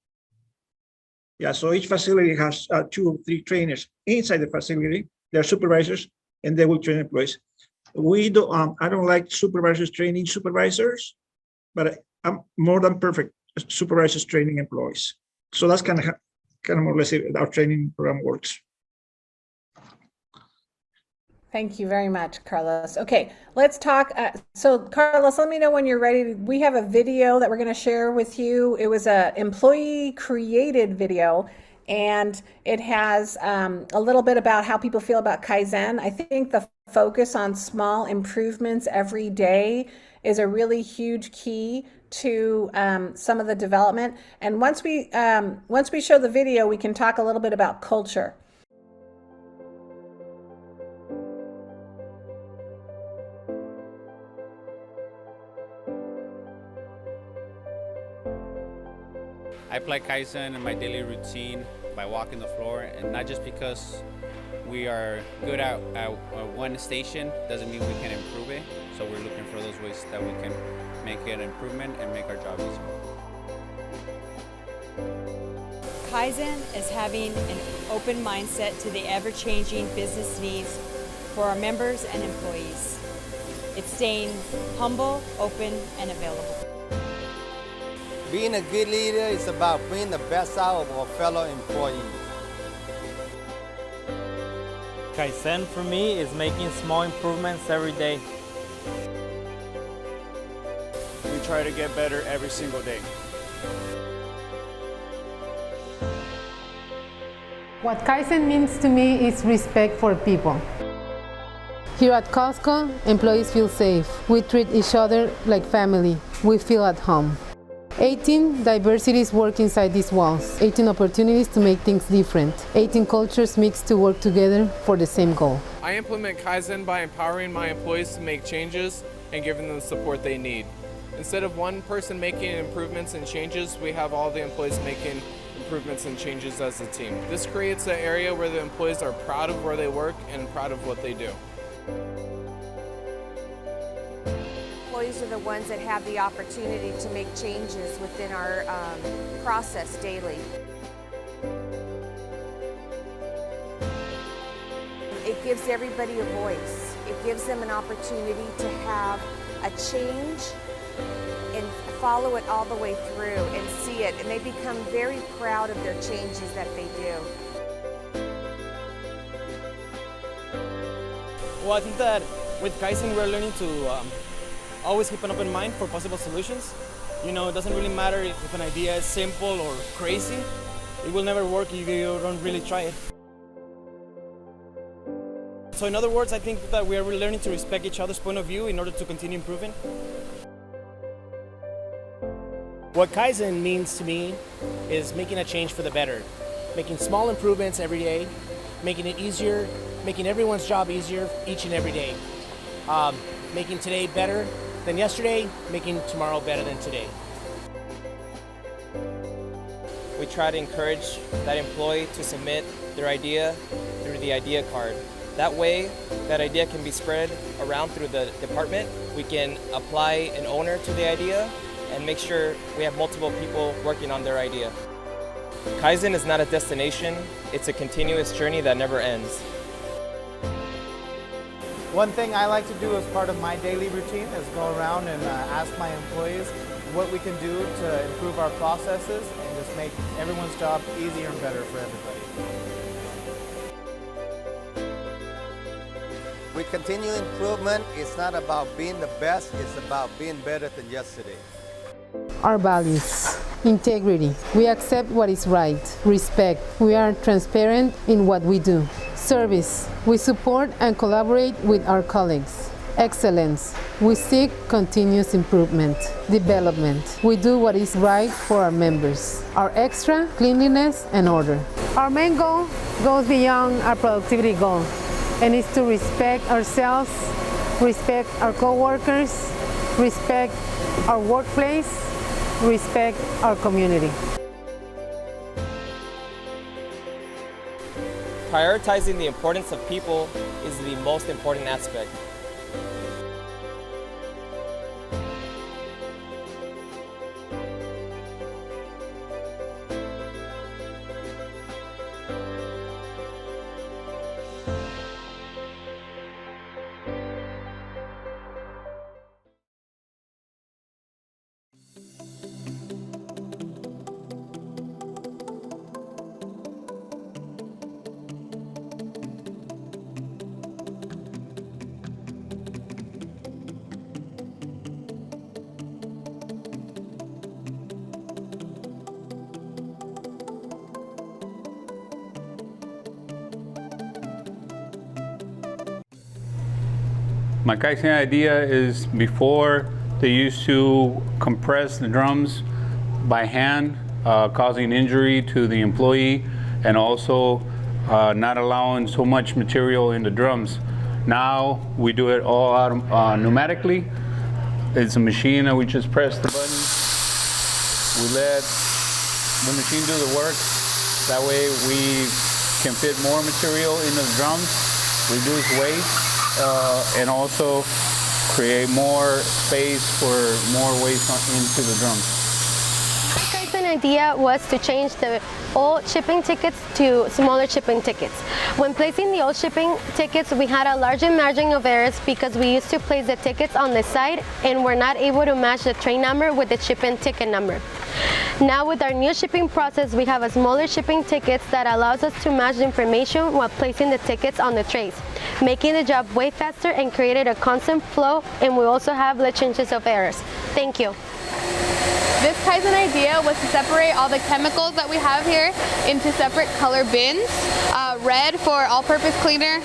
Yeah, so each facility has 2 or 3 trainers inside the facility. They're supervisors, and they will train employees. I don't like supervisors training supervisors, but I'm more than perfect supervisors training employees. So that's kind of more or less our training program works.
Thank you very much, Carlos. Okay, let's talk. So Carlos, let me know when you're ready. We have a video that we're going to share with you. It was an employee created video, and it has a little bit about how people feel about Kaizen. I think the focus on small improvements every day is a really huge key to some of the development. And once we show the video, we can talk a little bit about culture.
I apply Kaizen in my daily routine by walking the floor, and not just because we are good at one station doesn't mean we can improve it. So we're looking for those ways that we can make an improvement and make our job easier.
Kaizen is having an open mindset to the ever-changing business needs for our members and employees. It's staying humble, open, and available.
Being a good leader is about bringing the best out of our fellow employees.
Kaizen for me is making small improvements every day.
We try to get better every single day.
What Kaizen means to me is respect for people. Here at Costco, employees feel safe. We treat each other like family. We feel at home. 18 diversities work inside these walls. 18 opportunities to make things different. 18 cultures mixed to work together for the same goal.
I implement Kaizen by empowering my employees to make changes and giving them the support they need. Instead of one person making improvements and changes, we have all the employees making improvements and changes as a team. This creates an area where the employees are proud of where they work and proud of what they do.
Employees are the ones that have the opportunity to make changes within our process daily. It gives everybody a voice. It gives them an opportunity to have a change and follow it all the way through and see it, and they become very proud of their changes that they do.
Well, I think that with Kaizen we're learning to always keep an open mind for possible solutions. You know, it doesn't really matter if an idea is simple or crazy. It will never work if you don't really try it. So in other words, I think that we are really learning to respect each other's point of view in order to continue improving.
What Kaizen means to me is making a change for the better, making small improvements every day, making it easier, making everyone's job easier each and every day, making today better than yesterday, making tomorrow better than today.
We try to encourage that employee to submit their idea through the idea card.
That way, that idea can be spread around through the department. We can apply an owner to the idea and make sure we have multiple people working on their idea. Kaizen is not a destination, it's a continuous journey that never ends.
One thing I like to do as part of my daily routine is go around and ask my employees what we can do to improve our processes and just make everyone's job easier and better for everybody.
With continued improvement, it's not about being the best, it's about being better than yesterday.
Our values: integrity. We accept what is right. Respect. We are transparent in what we do. Service. We support and collaborate with our colleagues. Excellence. We seek continuous improvement. Development. We do what is right for our members. Our extra, cleanliness and order. Our main goal goes beyond our productivity goal, and is to respect ourselves, respect our co-workers, respect our workplace, respect our community.
Prioritizing the importance of people is the most important aspect.
My Kaizen idea is, before they used to compress the drums by hand, causing injury to the employee, and also not allowing so much material in the drums. Now we do it all pneumatically. It's a machine that we just press the button. We let the machine do the work. That way we can fit more material in the drums, reduce weight, and also create more space for more waste into the drums.
My Kaizen idea was to change the old shipping tickets to smaller shipping tickets. When placing the old shipping tickets, we had a larger margin of errors because we used to place the tickets on the side and were not able to match the train number with the shipping ticket number. Now with our new shipping process, we have a smaller shipping tickets that allows us to match the information while placing the tickets on the trays, making the job way faster and created a constant flow, and we also have less chances of errors. Thank you.
This Kaizen idea was to separate all the chemicals that we have here into separate color bins. Red for all-purpose cleaner,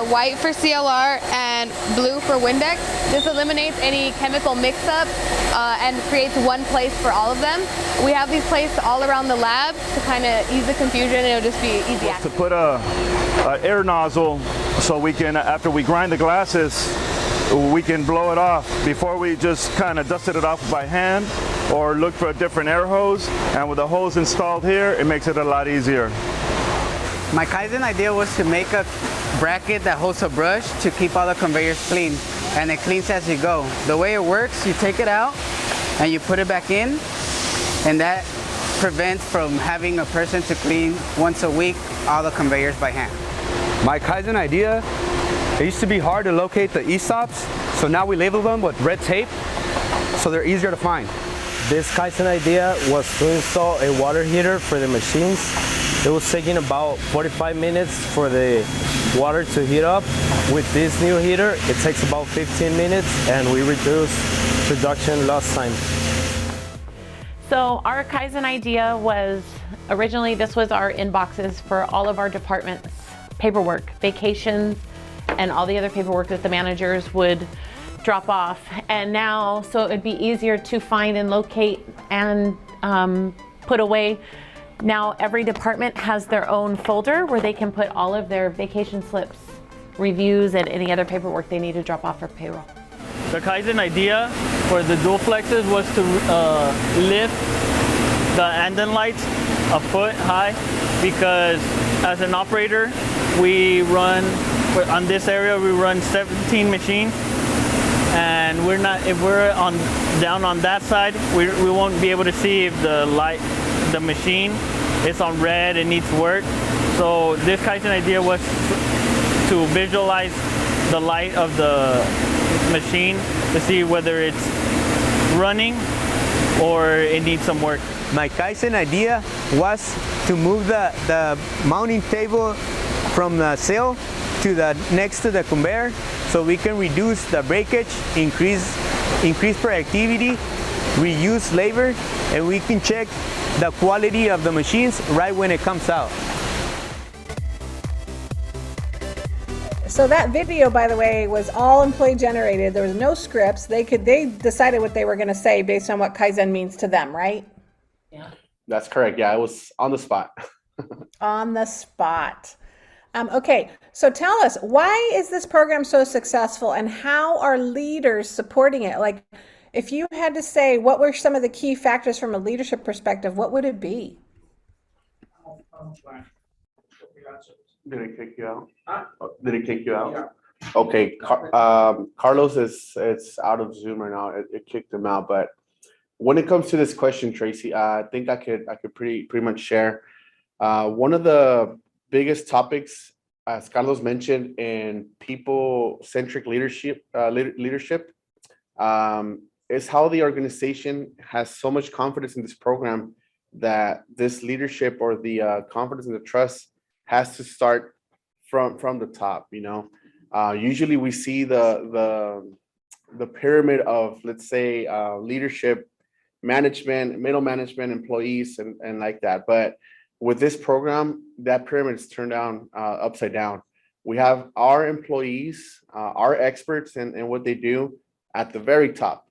white for CLR, and blue for Windex. This eliminates any chemical mix-up and creates one place for all of them. We have these placed all around the lab to kind of ease the confusion, and it'll just be easy access.
To put a air nozzle so we can, after we grind the glasses, we can blow it off before we just kind of dusted it off by hand or look for a different air hose. And with the hose installed here, it makes it a lot easier.
My Kaizen idea was to make a bracket that holds a brush to keep all the conveyors clean, and it cleans as you go. The way it works, you take it out and you put it back in, and that prevents from having a person to clean once a week all the conveyors by hand.
My Kaizen idea, it used to be hard to locate the ESOPs, so now we label them with red tape so they're easier to find.
This Kaizen idea was to install a water heater for the machines. It was taking about 45 minutes for the water to heat up. With this new heater, it takes about 15 minutes, and we reduce production lost time.
So our Kaizen idea was, originally this was our inboxes for all of our departments, paperwork, vacations, and all the other paperwork that the managers would drop off. And now, so it would be easier to find and locate and put away. Now every department has their own folder where they can put all of their vacation slips, reviews, and any other paperwork they need to drop off for payroll.
The Kaizen idea for the dual flexes was to lift the anden lights a foot high, because as an operator, we run on this area we run 17 machines, and if we're down on that side, we won't be able to see if the machine is on red and needs work. So this Kaizen idea was to visualize the light of the machine to see whether it's running or it needs some work.
My Kaizen idea was to move the mounting table from the sill to next to the conveyor, so we can reduce the breakage, increase productivity, reuse labor, and we can check the quality of the machines right when it comes out.
So that video, by the way, was all employee generated. There was no scripts. They decided what they were going to say based on what Kaizen means to them, right?
Yeah.
That's correct. Yeah, it was on the spot.
On the spot. Okay, so tell us, why is this program so successful and how are leaders supporting it? Like, if you had to say what were some of the key factors from a leadership perspective, what would it be?
Did it kick you out? Did it kick you out? Yeah. Okay, Carlos it's out of Zoom right now. It kicked him out. But when it comes to this question, Tracy, I think I could pretty much share. One of the biggest topics, as Carlos mentioned, in people-centric leadership, is how the organization has so much confidence in this program that this leadership or the confidence and the trust has to start from the top. Usually we see the pyramid of, let's say, leadership, management, middle management, employees, and like that. But with this program, that pyramid is turned down, upside down. We have our employees, our experts in what they do at the very top.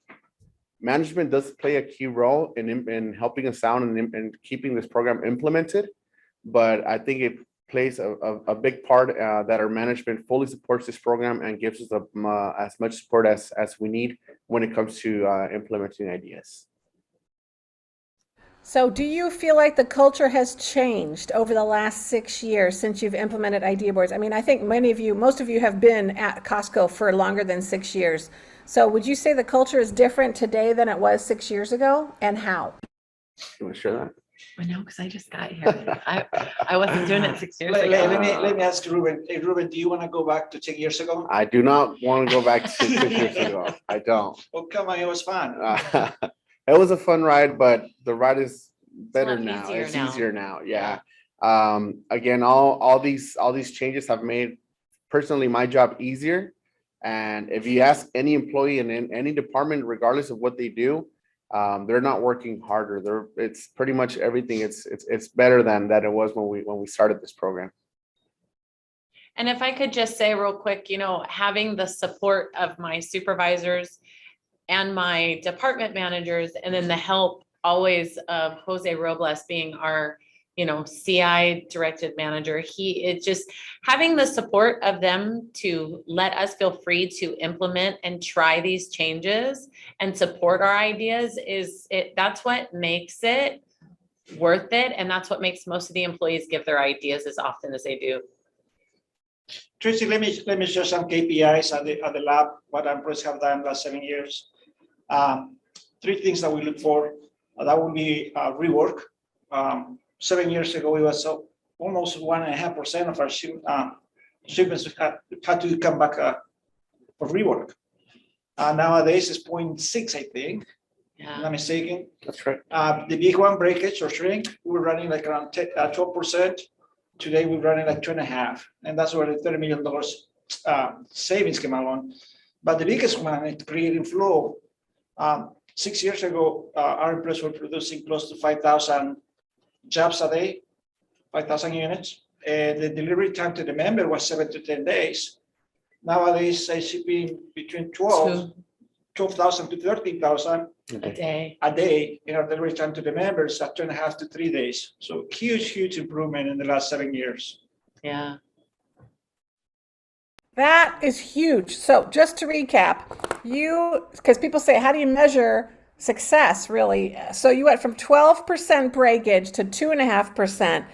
Management does play a key role in helping us out and keeping this program implemented, but I think it plays a big part that our management fully supports this program and gives us as much support as we need when it comes to implementing ideas.
So do you feel like the culture has changed over the last 6 years since you've implemented idea boards? I mean, I think most of you have been at Costco for longer than 6 years. So would you say the culture is different today than it was 6 years ago, and how?
You want to share that?
I know, because I just got here. I wasn't doing it 6 years ago.
Let me ask Ruben. Hey, Ruben, do you want to go back to 10 years ago?
I do not want to go back to 6 years ago. I don't.
Oh, come on, it was fun.
It was a fun ride, but the ride is better now.
It's
easier now. Yeah. Again, all these changes have made personally my job easier. And if you ask any employee in any department, regardless of what they do, they're not working harder. It's pretty much everything. It's better than that it was when we started this program.
And if I could just say real quick, having the support of my supervisors and my department managers, and then the help always of Jose Robles being our, CI directed manager, it's just having the support of them to let us feel free to implement and try these changes and support our ideas that's what makes it worth it. And that's what makes most of the employees give their ideas as often as they do.
Tracy, let me share some KPIs at the lab, what our employees have done last 7 years. 3 things that we look for. That would be rework. 7 years ago, it was almost 1.5% of our shipments had to come back for rework. Nowadays, it's 0.6, I think. Yeah. I'm not mistaken.
That's right.
The big one, breakage or shrink, we were running like around 12%. Today, we're running like 2.5%, and that's where the $30 million savings came along. But the biggest one is creating flow. 6 years ago, our employees were producing close to 5,000 jobs a day, 5,000 units. And the delivery time to the member was 7 to 10 days. Nowadays, I should be between 12,000 to 13,000 a day in our delivery time to the members at 2.5 to 3 days. So huge improvement in the last 7 years.
Yeah.
That is huge. So just to recap, because people say, how do you measure success really? So you went from 12% breakage to 2.5%.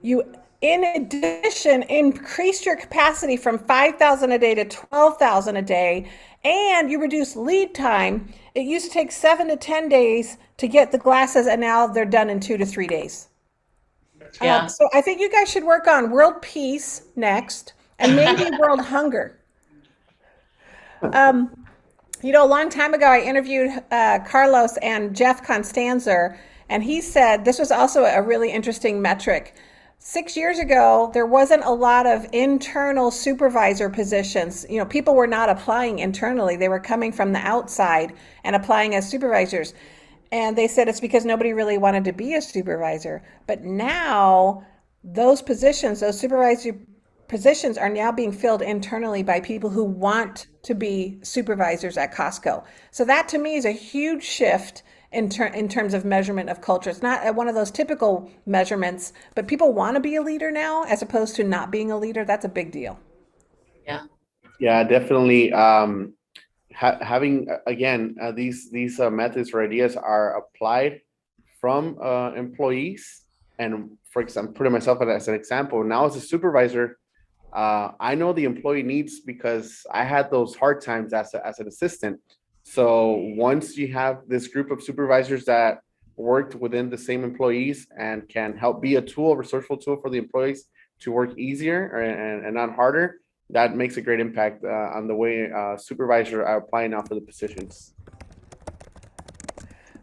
You in addition, increased your capacity from 5,000 a day to 12,000 a day, and you reduce lead time. It used to take 7 to 10 days to get the glasses, and now they're done in 2 to 3 days.
Yeah.
So I think you guys should work on world peace next, and maybe world hunger. You know, a long time ago, I interviewed Carlos and Jeff Constanzer, and he said this was also a really interesting metric. 6 years ago, there wasn't a lot of internal supervisor positions. You know, people were not applying internally. They were coming from the outside and applying as supervisors. And they said it's because nobody really wanted to be a supervisor. But now those positions, those supervisory positions are now being filled internally by people who want to be supervisors at Costco. So that to me is a huge shift in terms of measurement of culture. It's not one of those typical measurements, but people want to be a leader now as opposed to not being a leader. That's a big deal.
Yeah, definitely. Having again these methods or ideas are applied from employees, and for example, putting myself as an example, now as a supervisor, I know the employee needs because I had those hard times as an assistant. So once you have this group of supervisors that worked within the same employees and can help be a tool, a resourceful tool for the employees to work easier and not harder, that makes a great impact on the way supervisors are applying now for the positions.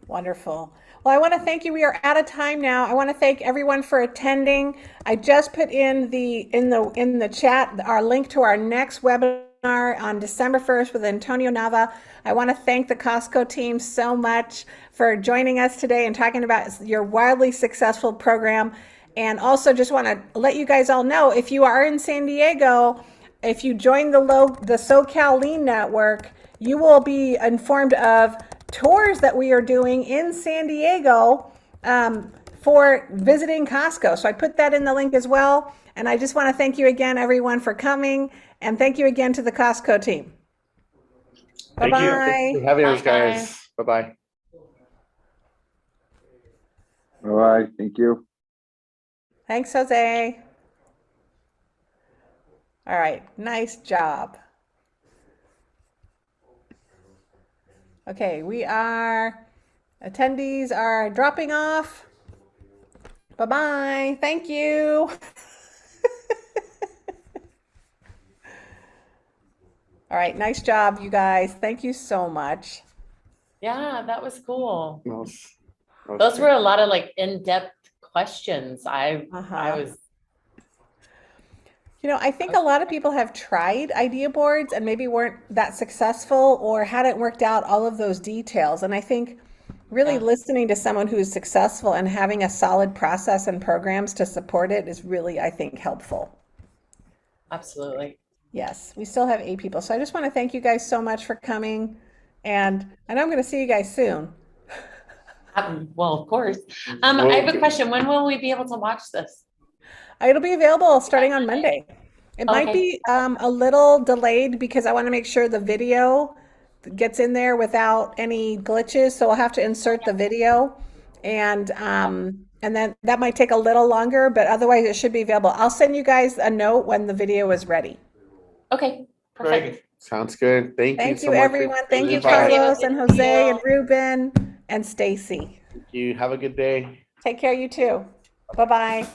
Wonderful. Well, I want to thank you. We are out of time now. I want to thank everyone for attending. I just put in the chat our link to our next webinar on December 1st with Antonio Nava. I want to thank the Costco team so much for joining us today and talking about your wildly successful program. And also just want to let you guys all know, if you are in San Diego, if you join the SoCal Lean Network, you will be informed of tours that we are doing in San Diego for visiting Costco. So I put that in the link as well. And I just want to thank you again, everyone, for coming. And thank you again to the Costco team.
Thank
Bye-bye.
you. Thanks for having us, guys. Bye-bye.
Bye-bye. Thank you.
Thanks, Jose. All right, nice job. Okay, attendees are dropping off. Bye-bye. Thank you. All right, nice job, you guys. Thank you so much.
Yeah, that was cool.
Those
Those were a lot of like in-depth questions. I was.
You know, I think a lot of people have tried idea boards and maybe weren't that successful or hadn't worked out all of those details. And I think really listening to someone who is successful and having a solid process and programs to support it is really, I think, helpful.
Absolutely.
Yes, we still have 8 people. So I just want to thank you guys so much for coming. And I know I'm going to see you guys soon.
Well, of course. I have a question. When will we be able to watch this?
It'll be available starting on Monday. It might be a little delayed because I want to make sure the video gets in there without any glitches. So I'll have to insert the video, and then that might take a little longer, but otherwise it should be available. I'll send you guys a note when the video is ready.
Okay, perfect.
Sounds good. Thank you so
you,
much.
everyone. Thank you,
Bye.
Carlos and Jose and Ruben and Stacy.
You have a good day.
Take care, you too. Bye-bye.